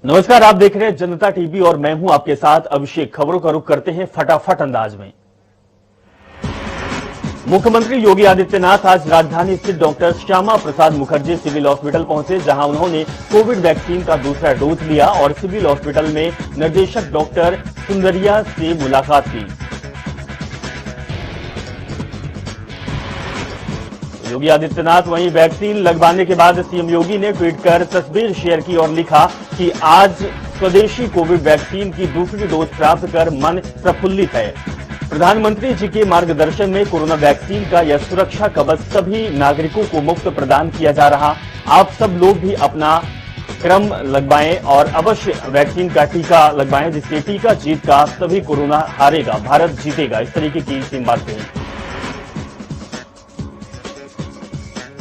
नमस्कार, आप देख रहे हैं जनता टीवी और मैं हूं आपके साथ अभिषेक। खबरों का रुख करते हैं फटाफट अंदाज में। मुख्यमंत्री योगी आदित्यनाथ आज राजधानी स्थित doctor Shyama Prasad Mukherjee civil hospital पहुंचे, जहां उन्होंने कोविड वैक्सीन का दूसरा डोज लिया और सिविल हॉस्पिटल में निर्देशक डॉक्टर सुंदरिया से मुलाकात की। योगी आदित्यनाथ वहीं वैक्सीन लगवाने के बाद सीएम योगी ने ट्वीट कर तस्वीर शेयर की और लिखा कि आज स्वदेशी कोविड वैक्सीन की दूसरी डोज प्राप्त कर मन प्रफुल्लित है। प्रधानमंत्री जी के मार्गदर्शन में कोरोना वैक्सीन का यह सुरक्षा कवच सभी नागरिकों को मुफ्त प्रदान किया जा रहा। आप सब लोग भी अपना क्रम लगवाएं और अवश्य वैक्सीन का टीका लगवाएं, जिससे टीका जीत का सभी कोरोना हारेगा, भारत जीतेगा। इस तरीके की 3 बातें।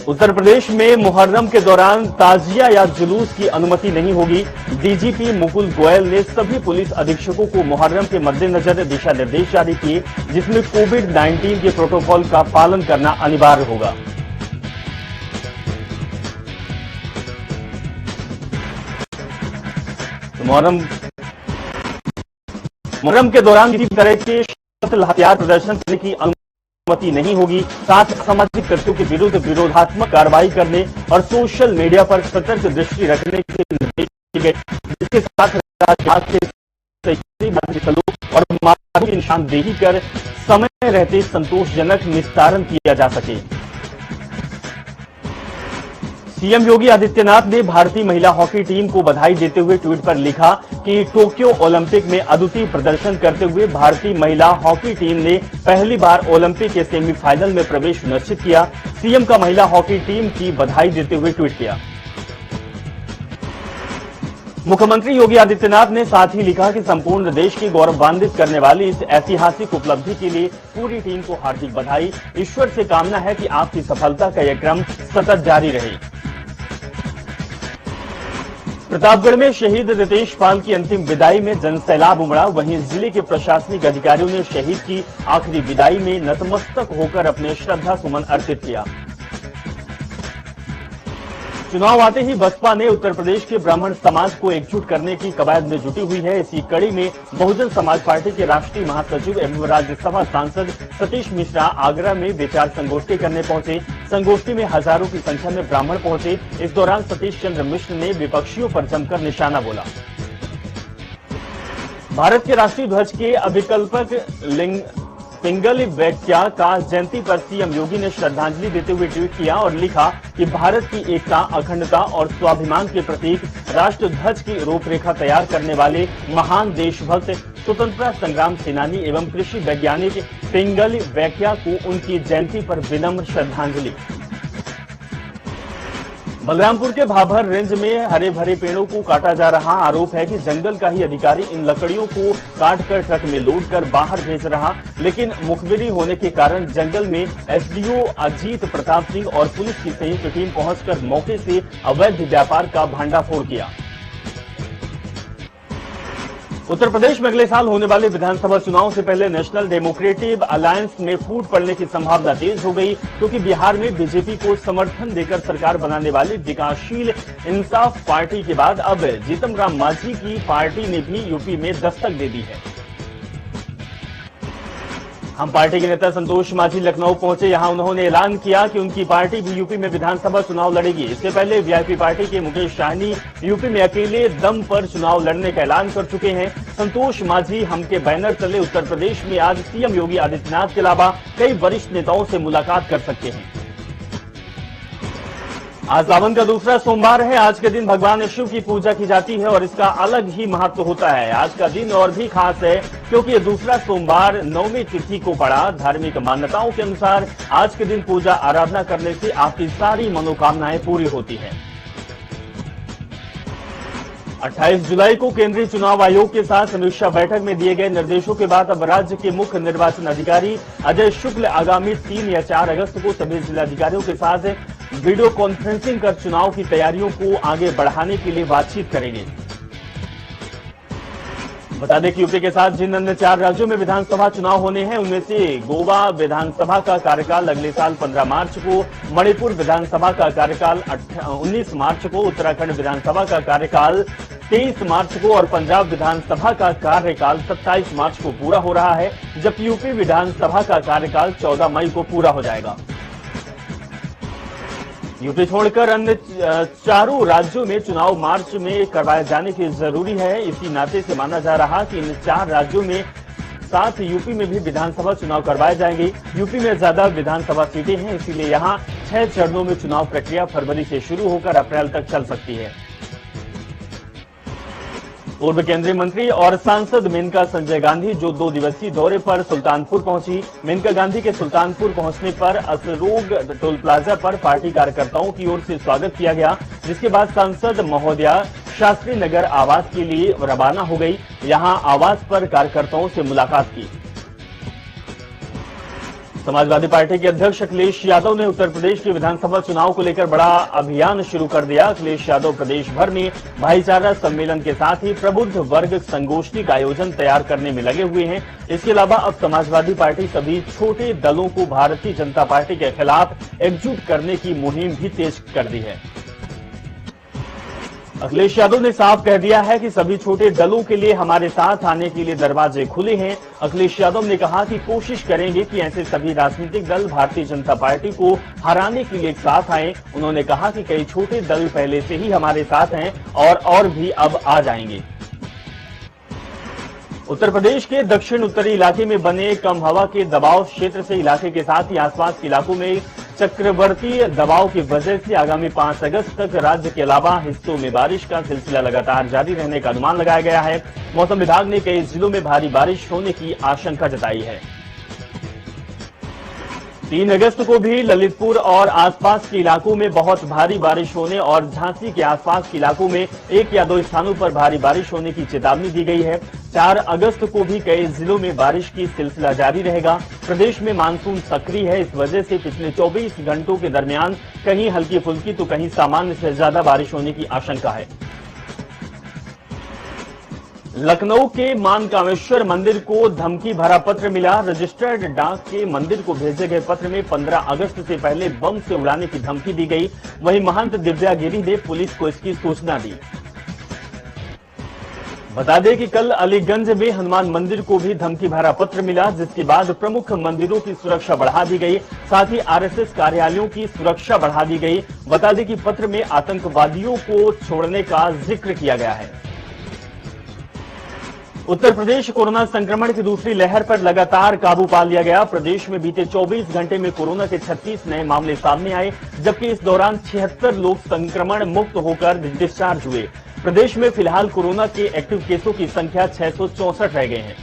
उत्तर प्रदेश में मुहर्रम के दौरान ताजिया या जुलूस की अनुमति नहीं होगी। डीजीपी मुकुल गोयल ने सभी पुलिस अधीक्षकों को मुहर्रम के मद्देनजर दिशा निर्देश जारी किए, जिसमें कोविड-19 के प्रोटोकॉल का पालन करना अनिवार्य होगा। तो मुहर्रम के दौरान किसी तरह के हथियार प्रदर्शन करने की अनुमति नहीं होगी। साथ सामाजिक तत्वों के विरुद्ध विरोधात्मक कार्रवाई करने और सोशल मीडिया पर सतर्क दृष्टि रखने के निर्देश दिए गए, जिसके साथ और मार्ग की निशानदेही कर समय रहते संतोषजनक निस्तारण किया जा सके। सीएम योगी आदित्यनाथ ने भारतीय महिला हॉकी टीम को बधाई देते हुए ट्वीट पर लिखा कि टोक्यो ओलंपिक में अद्वितीय प्रदर्शन करते हुए भारतीय महिला हॉकी टीम ने पहली बार ओलंपिक के सेमीफाइनल में प्रवेश सुनिश्चित किया। सीएम का महिला हॉकी टीम की बधाई देते हुए ट्वीट किया। मुख्यमंत्री योगी आदित्यनाथ ने साथ ही लिखा कि संपूर्ण देश की गौरवान्वित करने वाली इस ऐतिहासिक उपलब्धि के लिए पूरी टीम को हार्दिक बधाई। ईश्वर से कामना है कि आपकी सफलता का यह क्रम सतत जारी रहे। प्रतापगढ़ में शहीद रितेश पाल की अंतिम विदाई में जनसैलाब उमड़ा। वहीं जिले के प्रशासनिक अधिकारियों ने शहीद की आखिरी विदाई में नतमस्तक होकर अपने श्रद्धा सुमन अर्पित किया। चुनाव आते ही बसपा ने उत्तर प्रदेश के ब्राह्मण समाज को एकजुट करने की कवायद में जुटी हुई है। इसी कड़ी में बहुजन समाज पार्टी के राष्ट्रीय महासचिव एवं राज्यसभा सांसद सतीश मिश्रा आगरा में विचार संगोष्ठी करने पहुंचे। संगोष्ठी में हजारों की संख्या में ब्राह्मण पहुंचे। इस दौरान सतीश चंद्र मिश्र ने विपक्षियों पर जमकर निशाना बोला। भारत के राष्ट्रीय ध्वज के अभिकल्पक पिंगली वेंकैया का जयंती पर सीएम योगी ने श्रद्धांजलि देते हुए ट्वीट किया और लिखा कि भारत की एकता, अखंडता और स्वाभिमान के प्रतीक राष्ट्र ध्वज की रूपरेखा तैयार करने वाले महान देशभक्त, स्वतंत्रता संग्राम सेनानी एवं कृषि वैज्ञानिक पिंगली वेंकैया को उनकी जयंती पर विनम्र श्रद्धांजलि। बलरामपुर के भाभर रेंज में हरे भरे पेड़ों को काटा जा रहा। आरोप है कि जंगल का ही अधिकारी इन लकड़ियों को काटकर ट्रक में लोड कर बाहर भेज रहा, लेकिन मुखबिरी होने के कारण जंगल में एसडीओ अजीत प्रताप सिंह और पुलिस की संयुक्त टीम पहुंचकर मौके से अवैध व्यापार का भंडाफोड़ किया। उत्तर प्रदेश में अगले साल होने वाले विधानसभा चुनाव से पहले नेशनल डेमोक्रेटिक अलायंस में फूट पड़ने की संभावना तेज हो गई, क्योंकि बिहार में बीजेपी को समर्थन देकर सरकार बनाने वाली विकासशील इंसाफ पार्टी के बाद अब जीतन राम मांझी की पार्टी ने भी यूपी में दस्तक दे दी है। हम पार्टी के नेता संतोष मांझी लखनऊ पहुंचे। यहां उन्होंने ऐलान किया कि उनकी पार्टी भी यूपी में विधानसभा चुनाव लड़ेगी। इससे पहले वीआईपी पार्टी के मुकेश सहनी यूपी में अकेले दम पर चुनाव लड़ने का ऐलान कर चुके हैं। संतोष मांझी हम के बैनर तले उत्तर प्रदेश में आज सीएम योगी आदित्यनाथ के अलावा कई वरिष्ठ नेताओं से मुलाकात कर सकते हैं। आज सावन का दूसरा सोमवार है। आज के दिन भगवान शिव की पूजा की जाती है और इसका अलग ही महत्व होता है। आज का दिन और भी खास है क्योंकि ये दूसरा सोमवार 9वीं तिथि को पड़ा। धार्मिक मान्यताओं के अनुसार आज के दिन पूजा आराधना करने से आपकी सारी मनोकामनाएं पूरी होती हैं। 28 जुलाई को केंद्रीय चुनाव आयोग के साथ समीक्षा बैठक में दिए गए निर्देशों के बाद अब राज्य के मुख्य निर्वाचन अधिकारी अजय शुक्ल आगामी 3 या 4 अगस्त को सभी जिलाधिकारियों के साथ वीडियो कॉन्फ्रेंसिंग कर चुनाव की तैयारियों को आगे बढ़ाने के लिए बातचीत करेंगे। बता दें कि यूपी के साथ जिन अन्य 4 राज्यों में विधानसभा चुनाव होने हैं, उनमें से गोवा विधानसभा का कार्यकाल अगले साल 15 मार्च को, मणिपुर विधानसभा का कार्यकाल 19 मार्च को, उत्तराखंड विधानसभा का कार्यकाल 23 मार्च को और पंजाब विधानसभा का कार्यकाल 27 मार्च को पूरा हो रहा है, जबकि यूपी विधानसभा का कार्यकाल 14 मई को पूरा हो जाएगा। यूपी छोड़कर अन्य चारों राज्यों में चुनाव मार्च में करवाए जाने की जरूरी है। इसी नाते से माना जा रहा कि इन 4 राज्यों में साथ यूपी में भी विधानसभा चुनाव करवाए जाएंगे। यूपी में ज्यादा विधानसभा सीटें हैं, इसीलिए यहां 6 चरणों में चुनाव प्रक्रिया फरवरी से शुरू होकर अप्रैल तक चल सकती है। पूर्व केंद्रीय मंत्री और सांसद मेनका संजय गांधी जो 2 दिवसीय दौरे पर सुल्तानपुर पहुंची। मेनका गांधी के सुल्तानपुर पहुंचने पर असरोग टोल प्लाजा पर पार्टी कार्यकर्ताओं की ओर से स्वागत किया गया, जिसके बाद सांसद महोदया शास्त्री नगर आवास के लिए रवाना हो गई। यहां आवास पर कार्यकर्ताओं से मुलाकात की। समाजवादी पार्टी के अध्यक्ष अखिलेश यादव ने उत्तर प्रदेश के विधानसभा चुनाव को लेकर बड़ा अभियान शुरू कर दिया। अखिलेश यादव प्रदेश भर में भाईचारा सम्मेलन के साथ ही प्रबुद्ध वर्ग संगोष्ठी का आयोजन तैयार करने में लगे हुए हैं। इसके अलावा अब समाजवादी पार्टी सभी छोटे दलों को भारतीय जनता पार्टी के खिलाफ एकजुट करने की मुहिम भी तेज कर दी है। अखिलेश यादव ने साफ कह दिया है कि सभी छोटे दलों के लिए हमारे साथ आने के लिए दरवाजे खुले हैं। अखिलेश यादव ने कहा कि कोशिश करेंगे कि ऐसे सभी राजनीतिक दल भारतीय जनता पार्टी को हराने के लिए एक साथ आए। उन्होंने कहा कि कई छोटे दल पहले से ही हमारे साथ हैं और भी अब आ जाएंगे। उत्तर प्रदेश के दक्षिण उत्तरी इलाके में बने कम हवा के दबाव क्षेत्र से इलाके के साथ ही आसपास के इलाकों में चक्रवर्ती दबाव की वजह से आगामी 5 अगस्त तक राज्य के अलावा हिस्सों में बारिश का सिलसिला लगातार जारी रहने का अनुमान लगाया गया है। मौसम विभाग ने कई जिलों में भारी बारिश होने की आशंका जताई है। 3 अगस्त को भी ललितपुर और आसपास के इलाकों में बहुत भारी बारिश होने और झांसी के आसपास के इलाकों में 1 या 2 स्थानों पर भारी बारिश होने की चेतावनी दी गई है। 4 अगस्त को भी कई जिलों में बारिश की सिलसिला जारी रहेगा। प्रदेश में मानसून सक्रिय है, इस वजह से पिछले 24 घंटों के दरमियान कहीं हल्की फुल्की तो कहीं सामान्य से ज्यादा बारिश होने की आशंका है। लखनऊ के मानकामेश्वर मंदिर को धमकी भरा पत्र मिला। रजिस्टर्ड डाक के मंदिर को भेजे गए पत्र में 15 अगस्त से पहले बम से उड़ाने की धमकी दी गई। वहीं महंत दिव्या गिरी ने पुलिस को इसकी सूचना दी। बता दें कि कल अलीगंज में हनुमान मंदिर को भी धमकी भरा पत्र मिला, जिसके बाद प्रमुख मंदिरों की सुरक्षा बढ़ा दी गई, साथ ही आरएसएस कार्यालयों की सुरक्षा बढ़ा दी गई। बता दें कि पत्र में आतंकवादियों को छोड़ने का जिक्र किया गया है। उत्तर प्रदेश कोरोना संक्रमण की दूसरी लहर पर लगातार काबू पा लिया गया। प्रदेश में बीते 24 घंटे में कोरोना के 36 नए मामले सामने आए, जबकि इस दौरान 76 लोग संक्रमण मुक्त होकर डिस्चार्ज हुए। प्रदेश में फिलहाल कोरोना के एक्टिव केसों की संख्या 664 रह गए हैं।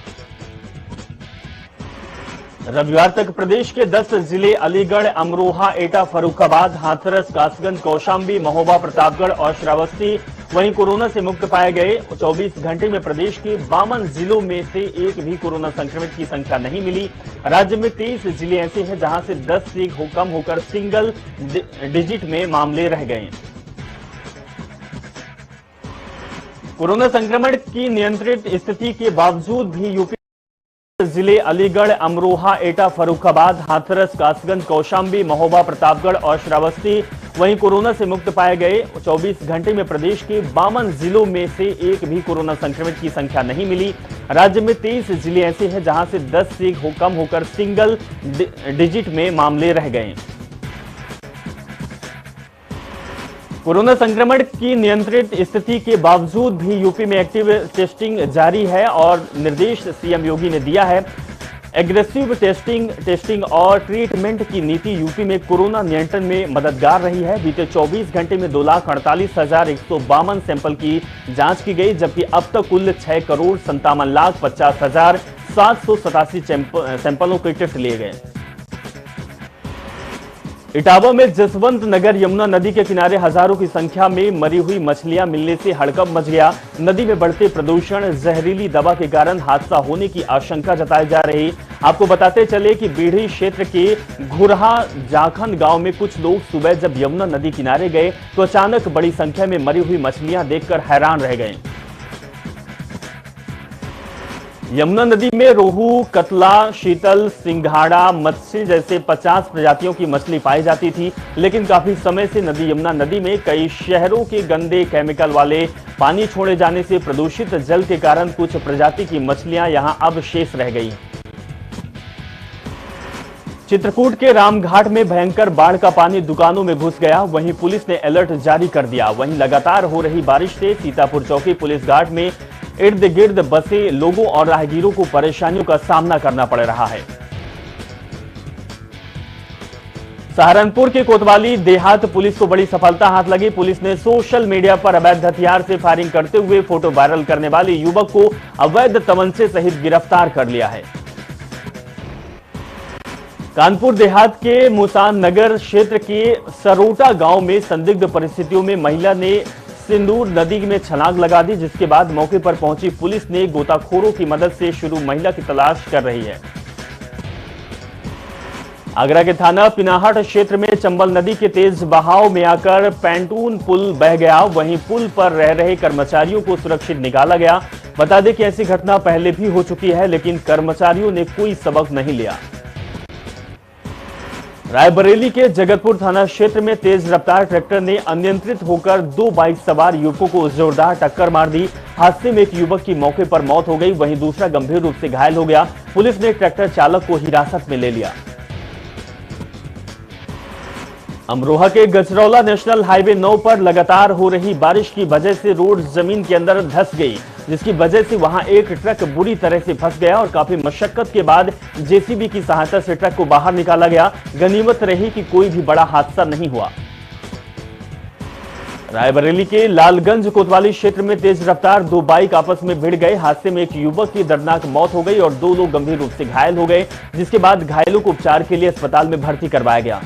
रविवार तक प्रदेश के 10 जिले अलीगढ़, अमरोहा, एटा, फर्रुखाबाद, हाथरस, कासगंज, कौशाम्बी, महोबा, प्रतापगढ़ और श्रावस्ती वहीं कोरोना से मुक्त पाए गए। 24 घंटे में प्रदेश के 52 जिलों में से एक भी कोरोना संक्रमित की संख्या नहीं मिली। राज्य में 23 जिले ऐसे हैं जहां से 10 से कम होकर सिंगल डिजिट में मामले रह गए। कोरोना संक्रमण की नियंत्रित स्थिति के बावजूद भी यूपी जिले अलीगढ़, अमरोहा, एटा, फर्रुखाबाद, हाथरस, कासगंज, कौशाम्बी, महोबा, प्रतापगढ़ और श्रावस्ती वहीं कोरोना से मुक्त पाए गए। 24 घंटे में प्रदेश के 52 जिलों में से एक भी कोरोना संक्रमित की संख्या नहीं मिली। राज्य में 23 जिले ऐसे हैं जहां से 10 से कम होकर सिंगल डिजिट में मामले रह गए। कोरोना संक्रमण की नियंत्रित स्थिति के बावजूद भी यूपी में एक्टिव टेस्टिंग जारी है और निर्देश सीएम योगी ने दिया है। एग्रेसिव टेस्टिंग और ट्रीटमेंट की नीति यूपी में कोरोना नियंत्रण में मददगार रही है। बीते 24 घंटे में 2,48,152 सैंपल की जांच की गई, जबकि अब तक कुल 6,57,50,787 सैंपलों के टेस्ट लिए गए। इटावा में जसवंत नगर यमुना नदी के किनारे हजारों की संख्या में मरी हुई मछलियां मिलने से हड़कंप मच गया। नदी में बढ़ते प्रदूषण, जहरीली दवा के कारण हादसा होने की आशंका जताई जा रही। आपको बताते चले कि बीढ़ी क्षेत्र के घुरहा जाखन गांव में कुछ लोग सुबह जब यमुना नदी किनारे गए तो अचानक बड़ी संख्या में मरी हुई मछलियां देखकर हैरान रह गए। यमुना नदी में रोहू, कतला, शीतल, सिंघाड़ा, मत्स्य जैसे 50 प्रजातियों की मछली पाई जाती थी, लेकिन काफी समय से यमुना नदी में कई शहरों के गंदे केमिकल वाले पानी छोड़े जाने से प्रदूषित जल के कारण कुछ प्रजाति की मछलियां यहां अब शेष रह गई। चित्रकूट के रामघाट में भयंकर बाढ़ का पानी दुकानों में घुस गया, वहीं पुलिस ने अलर्ट जारी कर दिया। वहीं लगातार हो रही बारिश से सीतापुर चौकी पुलिस घाट में इर्द गिर्द बसे लोगों और राहगीरों को परेशानियों का सामना करना पड़ रहा है। सहारनपुर के कोतवाली देहात पुलिस को बड़ी सफलता हाथ लगी। पुलिस ने सोशल मीडिया पर अवैध हथियार से फायरिंग करते हुए फोटो वायरल करने वाले युवक को अवैध तमंचे सहित गिरफ्तार कर लिया है। कानपुर देहात के मुसान नगर क्षेत्र के सरोटा गांव में संदिग्ध परिस्थितियों में महिला ने सिंदूर नदी में छलांग लगा दी, जिसके बाद मौके पर पहुंची पुलिस ने गोताखोरों की मदद से शुरू महिला की तलाश कर रही है। आगरा के थाना पिनाहट क्षेत्र में चंबल नदी के तेज बहाव में आकर पैंटून पुल बह गया, वहीं पुल पर रह रहे कर्मचारियों को सुरक्षित निकाला गया। बता दें कि ऐसी घटना पहले भी हो चुकी है, लेकिन कर्मचारियों ने कोई सबक नहीं लिया। रायबरेली के जगतपुर थाना क्षेत्र में तेज रफ्तार ट्रैक्टर ने अनियंत्रित होकर 2 बाइक सवार युवकों को जोरदार टक्कर मार दी। हादसे में एक युवक की मौके पर मौत हो गई, वहीं दूसरा गंभीर रूप से घायल हो गया। पुलिस ने ट्रैक्टर चालक को हिरासत में ले लिया। अमरोहा के गजरौला नेशनल हाईवे 9 पर लगातार हो रही बारिश की वजह से रोड जमीन के अंदर धंस गई, जिसकी वजह से वहां एक ट्रक बुरी तरह से फंस गया और काफी मशक्कत के बाद जेसीबी की सहायता से ट्रक को बाहर निकाला गया। गनीमत रही कि कोई भी बड़ा हादसा नहीं हुआ। रायबरेली के लालगंज कोतवाली क्षेत्र में तेज रफ्तार 2 बाइक आपस में भिड़ गए। हादसे में एक युवक की दर्दनाक मौत हो गई और 2 लोग गंभीर रूप से घायल हो गए, जिसके बाद घायलों को उपचार के लिए अस्पताल में भर्ती करवाया गया।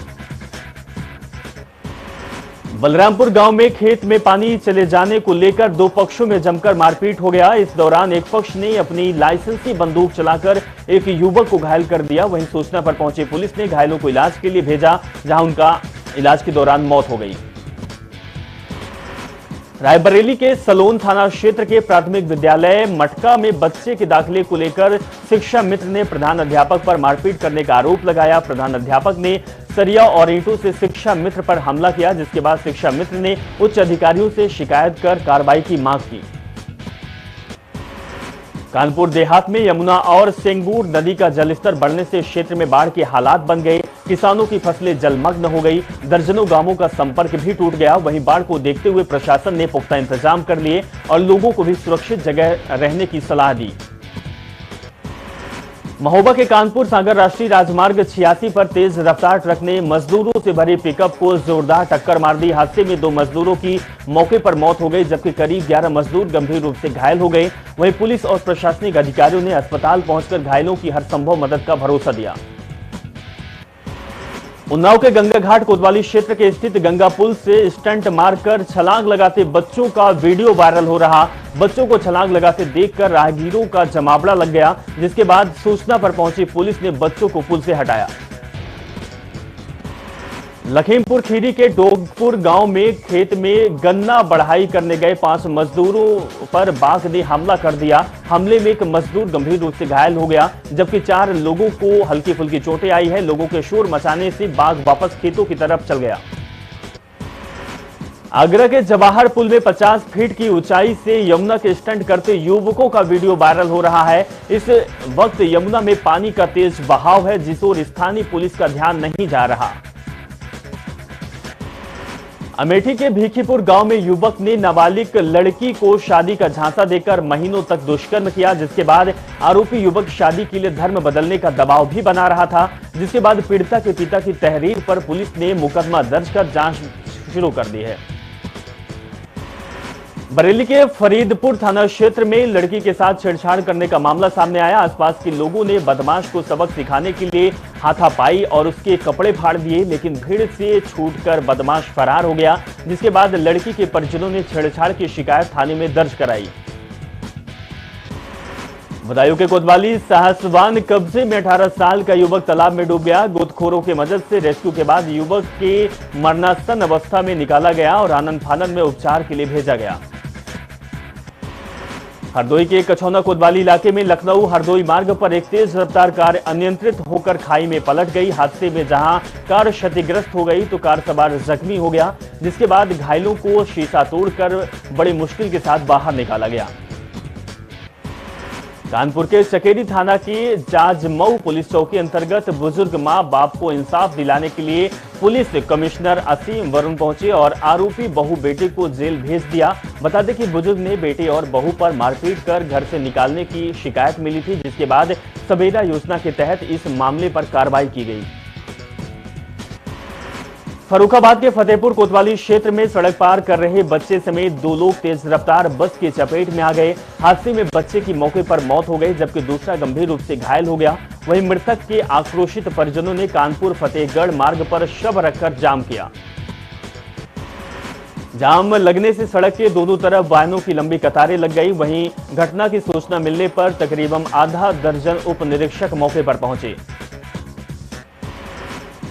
बलरामपुर गांव में खेत में पानी चले जाने को लेकर 2 पक्षों में जमकर मारपीट हो गया। इस दौरान एक पक्ष ने अपनी लाइसेंसी बंदूक चलाकर एक युवक को घायल कर दिया। वहीं सूचना पर पहुंची पुलिस ने घायलों को इलाज के लिए भेजा, जहां उनका इलाज के दौरान मौत हो गई। रायबरेली के सलोन थाना क्षेत्र के प्राथमिक विद्यालय मटका में बच्चे के दाखिले को लेकर शिक्षा मित्र ने प्रधान अध्यापक पर मारपीट करने का आरोप लगाया। प्रधान अध्यापक ने सरिया और ईंटों से शिक्षा मित्र पर हमला किया, जिसके बाद शिक्षा मित्र ने उच्च अधिकारियों से शिकायत कर कार्रवाई की मांग की। कानपुर देहात में यमुना और सेंगूर नदी का जलस्तर बढ़ने से क्षेत्र में बाढ़ के हालात बन गए। किसानों की फसलें जलमग्न हो गई, दर्जनों गांवों का संपर्क भी टूट गया। वहीं बाढ़ को देखते हुए प्रशासन ने पुख्ता इंतजाम कर लिए और लोगों को भी सुरक्षित जगह रहने की सलाह दी। महोबा के कानपुर सागर राष्ट्रीय राजमार्ग 86 पर तेज रफ्तार ट्रक ने मजदूरों से भरी पिकअप को जोरदार टक्कर मार दी। हादसे में 2 मजदूरों की मौके पर मौत हो गई, जबकि करीब 11 मजदूर गंभीर रूप से घायल हो गए। वहीं पुलिस और प्रशासनिक अधिकारियों ने अस्पताल पहुंचकर घायलों की हर संभव मदद का भरोसा दिया। उन्नाव के गंगा घाट कोतवाली क्षेत्र के स्थित गंगा पुल से स्टंट मारकर छलांग लगाते बच्चों का वीडियो वायरल हो रहा। बच्चों को छलांग लगाते देखकर राहगीरों का जमावड़ा लग गया, जिसके बाद सूचना पर पहुंची पुलिस ने बच्चों को पुल से हटाया। लखीमपुर खीरी के डोगपुर गांव में खेत में गन्ना बढ़ाई करने गए 5 मजदूरों पर बाघ ने हमला कर दिया। हमले में एक मजदूर गंभीर रूप से घायल हो गया, जबकि 4 लोगों को हल्की फुल्की चोटें आई है। लोगों के शोर मचाने से बाघ वापस खेतों की तरफ चल गया। आगरा के जवाहर पुल में 50 फीट की ऊंचाई से यमुना के स्टंट करते युवकों का वीडियो वायरल हो रहा है। इस वक्त यमुना में पानी का तेज बहाव है, जिस ओर स्थानीय पुलिस का ध्यान नहीं जा रहा। अमेठी के भीखीपुर गांव में युवक ने नाबालिग लड़की को शादी का झांसा देकर महीनों तक दुष्कर्म किया, जिसके बाद आरोपी युवक शादी के लिए धर्म बदलने का दबाव भी बना रहा था। जिसके बाद पीड़िता के पिता की तहरीर पर पुलिस ने मुकदमा दर्ज कर जांच शुरू कर दी है। बरेली के फरीदपुर थाना क्षेत्र में लड़की के साथ छेड़छाड़ करने का मामला सामने आया। आसपास के लोगों ने बदमाश को सबक सिखाने के लिए हाथापाई और उसके कपड़े फाड़ दिए, लेकिन भीड़ से छूटकर बदमाश फरार हो गया। जिसके बाद लड़की के परिजनों ने छेड़छाड़ की शिकायत थाने में दर्ज कराई। बदायूं के कोतवाली साहसवान कब्जे में 18 साल का युवक तालाब में डूब गया। गोताखोरों की मदद से रेस्क्यू के बाद युवक के मरणासन अवस्था में निकाला गया और आनन फानन में उपचार के लिए भेजा गया। हरदोई के कछौना कोतवाली इलाके में लखनऊ हरदोई मार्ग पर एक तेज रफ्तार कार अनियंत्रित होकर खाई में पलट गई। हादसे में जहां कार क्षतिग्रस्त हो गई तो कार सवार जख्मी हो गया, जिसके बाद घायलों को शीशा तोड़कर बड़ी मुश्किल के साथ बाहर निकाला गया। कानपुर के चकेरी थाना की जाजमऊ पुलिस चौकी अंतर्गत बुजुर्ग मां बाप को इंसाफ दिलाने के लिए पुलिस कमिश्नर असीम वरुण पहुंचे और आरोपी बहू बेटे को जेल भेज दिया। बता दें कि बुजुर्ग ने बेटे और बहू पर मारपीट कर घर से निकालने की शिकायत मिली थी, जिसके बाद सवेरा योजना के तहत इस मामले पर कार्रवाई की गई। फर्रुखाबाद के फतेहपुर कोतवाली क्षेत्र में सड़क पार कर रहे बच्चे समेत 2 लोग तेज रफ्तार बस की चपेट में आ गए। हादसे में बच्चे की मौके पर मौत हो गई, जबकि दूसरा गंभीर रूप से घायल हो गया। वहीं मृतक के आक्रोशित परिजनों ने कानपुर फतेहगढ़ मार्ग पर शव रखकर जाम किया। जाम लगने से सड़क के दोनों तरफ वाहनों की लंबी कतारें लग गई। वहीं घटना की सूचना मिलने पर तकरीबन आधा दर्जन उप निरीक्षक मौके पर पहुंचे।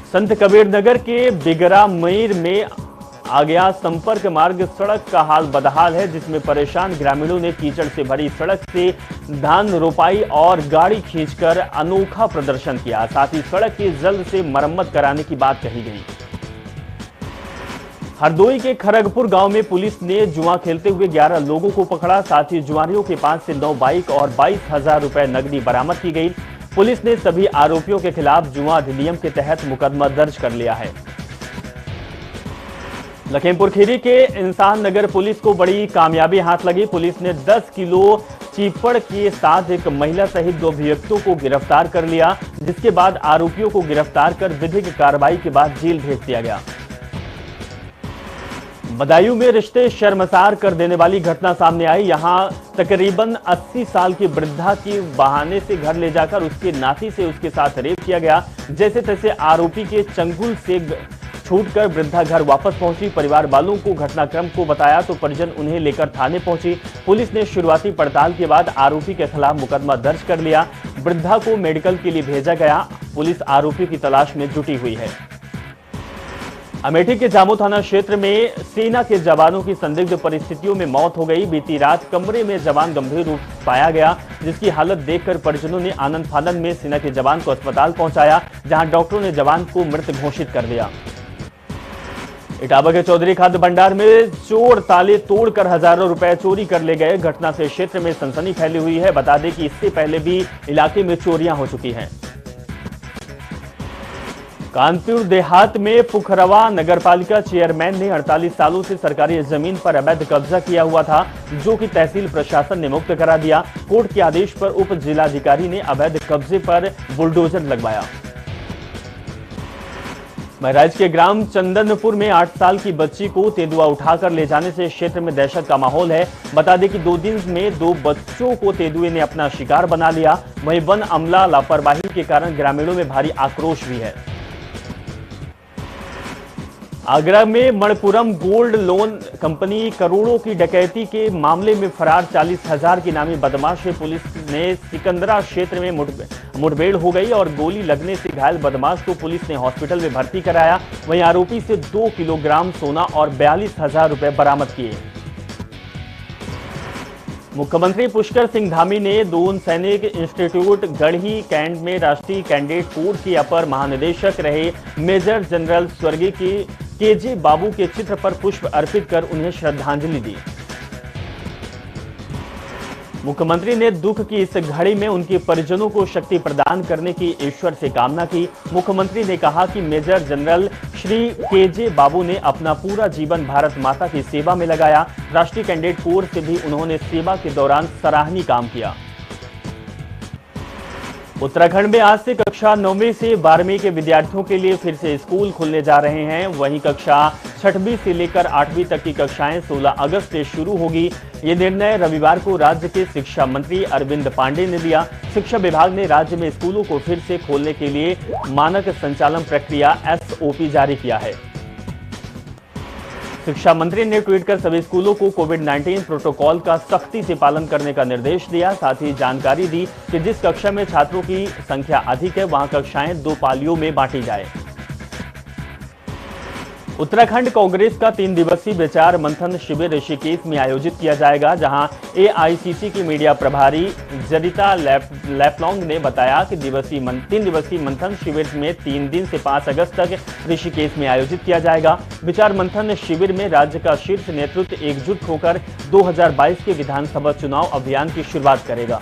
संत कबीर नगर के बिगरा मीर में आ गया संपर्क मार्ग सड़क का हाल बदहाल है, जिसमें परेशान ग्रामीणों ने कीचड़ से भरी सड़क से धान रोपाई और गाड़ी खींचकर अनोखा प्रदर्शन किया। साथ ही सड़क की जल्द से मरम्मत कराने की बात कही गई। हरदोई के खरगपुर गांव में पुलिस ने जुआ खेलते हुए 11 लोगों को पकड़ा। साथ ही जुआरियों के पास से 9 बाइक और 22,000 रुपए नकदी बरामद की गई। पुलिस ने सभी आरोपियों के खिलाफ जुआ अधिनियम के तहत मुकदमा दर्ज कर लिया है। लखीमपुर खीरी के इंसान नगर पुलिस को बड़ी कामयाबी हाथ लगी। पुलिस ने 10 किलो चीपड़ के साथ एक महिला सहित 2 अभियुक्तों को गिरफ्तार कर लिया, जिसके बाद आरोपियों को गिरफ्तार कर विधिक कार्रवाई के बाद जेल भेज दिया गया। बदायूं में रिश्ते शर्मसार कर देने वाली घटना सामने आई। यहां तकरीबन 80 साल की वृद्धा की बहाने से घर ले जाकर उसके नाती से उसके साथ रेप किया गया। जैसे तैसे आरोपी के चंगुल से छूटकर वृद्धा घर वापस पहुंची। परिवार वालों को घटनाक्रम को बताया तो परिजन उन्हें लेकर थाने पहुंची। पुलिस ने शुरुआती पड़ताल के बाद आरोपी के खिलाफ मुकदमा दर्ज कर लिया। वृद्धा को मेडिकल के लिए भेजा गया। पुलिस आरोपी की तलाश में जुटी हुई है। अमेठी के जामो थाना क्षेत्र में सेना के जवानों की संदिग्ध परिस्थितियों में मौत हो गई। बीती रात कमरे में जवान गंभीर रूप पाया गया, जिसकी हालत देखकर परिजनों ने आनंद फानंद में सेना के जवान को अस्पताल पहुंचाया, जहां डॉक्टरों ने जवान को मृत घोषित कर दिया। इटावा के चौधरी खाद्य भंडार में चोर ताले तोड़कर हजारों रुपए चोरी कर ले गए। घटना से क्षेत्र में सनसनी फैली हुई है। बता दें कि इससे पहले भी इलाके में चोरियां हो चुकी हैं। कानपुर देहात में पुखरवा नगरपालिका चेयरमैन ने 48 सालों से सरकारी जमीन पर अवैध कब्जा किया हुआ था, जो कि तहसील प्रशासन ने मुक्त करा दिया। कोर्ट के आदेश पर उप जिलाधिकारी ने अवैध कब्जे पर बुलडोजर लगवाया। महराज के ग्राम चंदनपुर में 8 साल की बच्ची को तेंदुआ उठाकर ले जाने से क्षेत्र में दहशत का माहौल है। बता दें कि 2 दिन में 2 बच्चों को तेंदुए ने अपना शिकार बना लिया। वहीं वन अमला लापरवाही के कारण ग्रामीणों में भारी आक्रोश भी है। आगरा में मणपुरम गोल्ड लोन कंपनी करोड़ों की डकैती के मामले में फरार 40,000 की नामी बदमाश से पुलिस ने सिकंदरा क्षेत्र में मुठभेड़ हो गई और गोली लगने से घायल बदमाश को पुलिस ने हॉस्पिटल में भर्ती कराया। वहीं आरोपी से 2 किलोग्राम सोना और 42,000 रुपए बरामद किए। मुख्यमंत्री पुष्कर सिंह धामी ने दून सैनिक इंस्टीट्यूट गढ़ी कैंट में राष्ट्रीय कैंडेट कोर के अपर महानिदेशक रहे मेजर जनरल स्वर्गीय केजे बाबू के चित्र पर पुष्प अर्पित कर उन्हें श्रद्धांजलि दी। मुख्यमंत्री ने दुख की इस घड़ी में उनके परिजनों को शक्ति प्रदान करने की ईश्वर से कामना की। मुख्यमंत्री ने कहा कि मेजर जनरल श्री केजे बाबू ने अपना पूरा जीवन भारत माता की सेवा में लगाया। राष्ट्रीय कैंडेट कोर से भी उन्होंने सेवा के दौरान सराहनीय काम किया। उत्तराखंड में आज से कक्षा 9वीं से 12वीं के विद्यार्थियों के लिए फिर से स्कूल खुलने जा रहे हैं। वहीं कक्षा 6वीं से लेकर 8वीं तक की कक्षाएं 16 अगस्त से शुरू होगी। ये निर्णय रविवार को राज्य के शिक्षा मंत्री अरविंद पांडे ने लिया। शिक्षा विभाग ने राज्य में स्कूलों को फिर से खोलने के लिए मानक संचालन प्रक्रिया SOP जारी किया है। शिक्षा मंत्री ने ट्वीट कर सभी स्कूलों को कोविड-19 प्रोटोकॉल का सख्ती से पालन करने का निर्देश दिया। साथ ही जानकारी दी कि जिस कक्षा में छात्रों की संख्या अधिक है, वहां कक्षाएं 2 पालियों में बांटी जाए। उत्तराखंड कांग्रेस का 3 दिवसीय विचार मंथन शिविर ऋषिकेश में आयोजित किया जाएगा, जहां एआईसीसी की मीडिया प्रभारी जरिता लैपलॉन्ग ने बताया कि 3 दिवसीय मंथन शिविर में 3 दिन से 5 अगस्त तक ऋषिकेश में आयोजित किया जाएगा। विचार मंथन शिविर में राज्य का शीर्ष नेतृत्व एकजुट होकर 2022 के विधानसभा चुनाव अभियान की शुरुआत करेगा।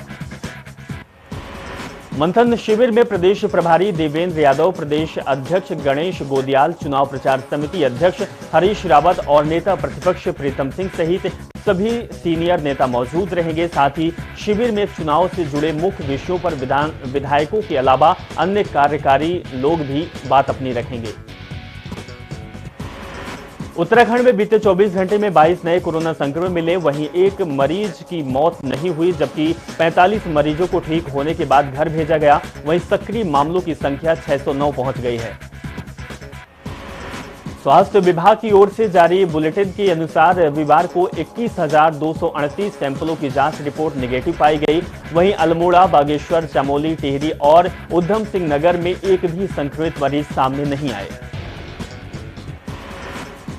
मंथन शिविर में प्रदेश प्रभारी देवेंद्र यादव, प्रदेश अध्यक्ष गणेश गोदियाल, चुनाव प्रचार समिति अध्यक्ष हरीश रावत और नेता प्रतिपक्ष प्रीतम सिंह सहित सभी सीनियर नेता मौजूद रहेंगे। साथ ही शिविर में चुनाव से जुड़े मुख्य विषयों पर विधायकों के अलावा अन्य कार्यकारी लोग भी बात अपनी रखेंगे। उत्तराखंड में बीते 24 घंटे में 22 नए कोरोना संक्रमण मिले, वहीं एक मरीज की मौत नहीं हुई, जबकि 45 मरीजों को ठीक होने के बाद घर भेजा गया। वहीं सक्रिय मामलों की संख्या 609 पहुंच गई है। स्वास्थ्य विभाग की ओर से जारी बुलेटिन के अनुसार रविवार को 21,238 सैंपलों की जांच रिपोर्ट नेगेटिव पाई गई। वहीं अल्मोड़ा, बागेश्वर, चमोली, टिहरी और उधम सिंह नगर में एक भी संक्रमित मरीज सामने नहीं आए।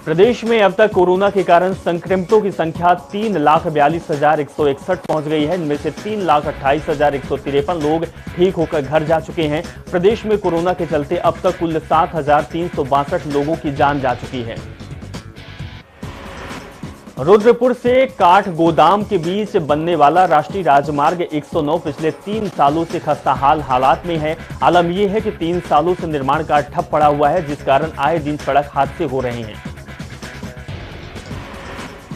प्रदेश में अब तक कोरोना के कारण संक्रमितों की संख्या 3,42,161 पहुंच गई है। इनमें से 3,28,153 लोग ठीक होकर घर जा चुके हैं। प्रदेश में कोरोना के चलते अब तक कुल 7,362 लोगों की जान जा चुकी है। रुद्रपुर से काठ गोदाम के बीच बनने वाला राष्ट्रीय राजमार्ग 109 पिछले 3 सालों से खस्ताहाल हालात में है। आलम यह है कि 3 सालों से निर्माण कार्य ठप पड़ा हुआ है, जिस कारण आए दिन सड़क हादसे हो रहे हैं।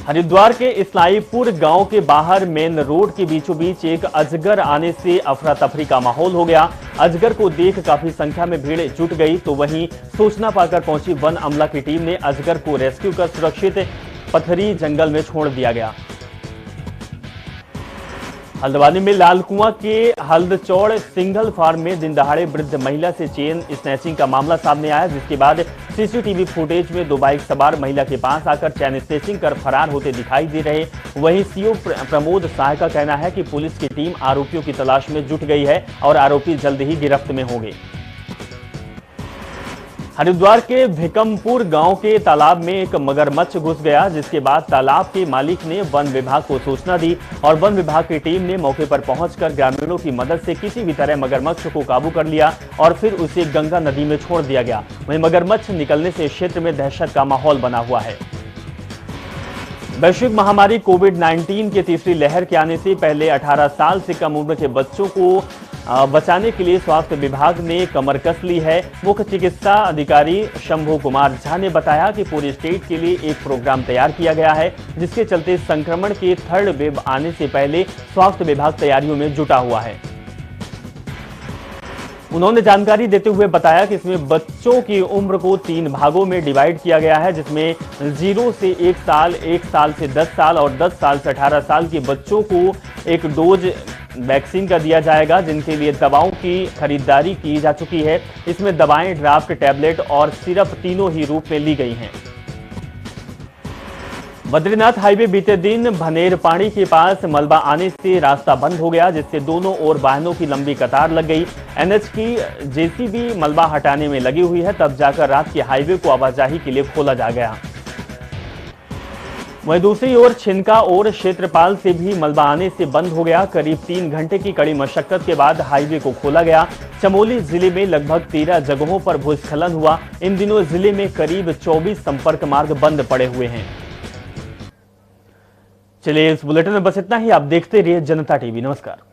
हरिद्वार के इस्लाईपुर गांव के बाहर मेन रोड के बीचों बीच एक अजगर आने से अफरा तफरी का माहौल हो गया। अजगर को देख काफी संख्या में भीड़ जुट गई, तो वहीं सूचना पाकर पहुंची वन अमला की टीम ने अजगर को रेस्क्यू कर सुरक्षित पथरी जंगल में छोड़ दिया गया। हल्द्वानी में लालकुआं के हल्दचौड़ सिंगल फार्म में दिन दहाड़े वृद्ध महिला से चेन स्नैचिंग का मामला सामने आया, जिसके बाद सीसीटीवी फुटेज में 2 बाइक सवार महिला के पास आकर चेन स्नैचिंग कर फरार होते दिखाई दे रहे। वहीं सीओ प्रमोद साह का कहना है कि पुलिस की टीम आरोपियों की तलाश में जुट गई है और आरोपी जल्द ही गिरफ्त में होंगे। हरिद्वार के भिकमपुर गांव के तालाब में एक मगरमच्छ घुस गया, जिसके बाद तालाब के मालिक ने वन विभाग को सूचना दी और वन विभाग की टीम ने मौके पर पहुंचकर ग्रामीणों की मदद से किसी भी तरह मगरमच्छ को काबू कर लिया और फिर उसे गंगा नदी में छोड़ दिया गया। वहीं मगरमच्छ निकलने से क्षेत्र में दहशत का माहौल बना हुआ है। वैश्विक महामारी कोविड-19 की तीसरी लहर के आने से पहले 18 साल से कम उम्र के बच्चों को बचाने के लिए स्वास्थ्य विभाग ने कमर कस ली है। मुख्य चिकित्सा अधिकारी शंभू कुमार झा ने बताया कि पूरे स्टेट के लिए एक प्रोग्राम तैयार किया गया है, जिसके चलते संक्रमण के 3rd वेव आने से पहले स्वास्थ्य विभाग तैयारियों में जुटा हुआ है। उन्होंने जानकारी देते हुए बताया कि इसमें बच्चों की उम्र को 3 भागों में डिवाइड किया गया है, जिसमें 0 से 1 साल, 1 साल से 10 साल और 10 साल से 18 साल के बच्चों को एक डोज वैक्सीन का दिया जाएगा, जिनके लिए दवाओं की खरीदारी की जा चुकी है। इसमें दवाएं, ड्राफ्ट, टैबलेट और सिरप तीनों ही रूप में ली गई हैं। बद्रीनाथ हाईवे बीते दिन भनेरपानी के पास मलबा आने से रास्ता बंद हो गया, जिससे दोनों ओर वाहनों की लंबी कतार लग गई। एनएच की जेसीबी मलबा हटाने में लगी हुई है, तब जाकर रात के हाईवे को आवाजाही के लिए खोला जा गया। वहीं दूसरी ओर छिनका और क्षेत्रपाल से भी मलबा आने से बंद हो गया। करीब 3 घंटे की कड़ी मशक्कत के बाद हाईवे को खोला गया। चमोली जिले में लगभग 13 जगहों पर भूस्खलन हुआ। इन दिनों जिले में करीब 24 संपर्क मार्ग बंद पड़े हुए हैं। चलिए, इस बुलेटिन में बस इतना ही। आप देखते रहिए जनता टीवी। नमस्कार।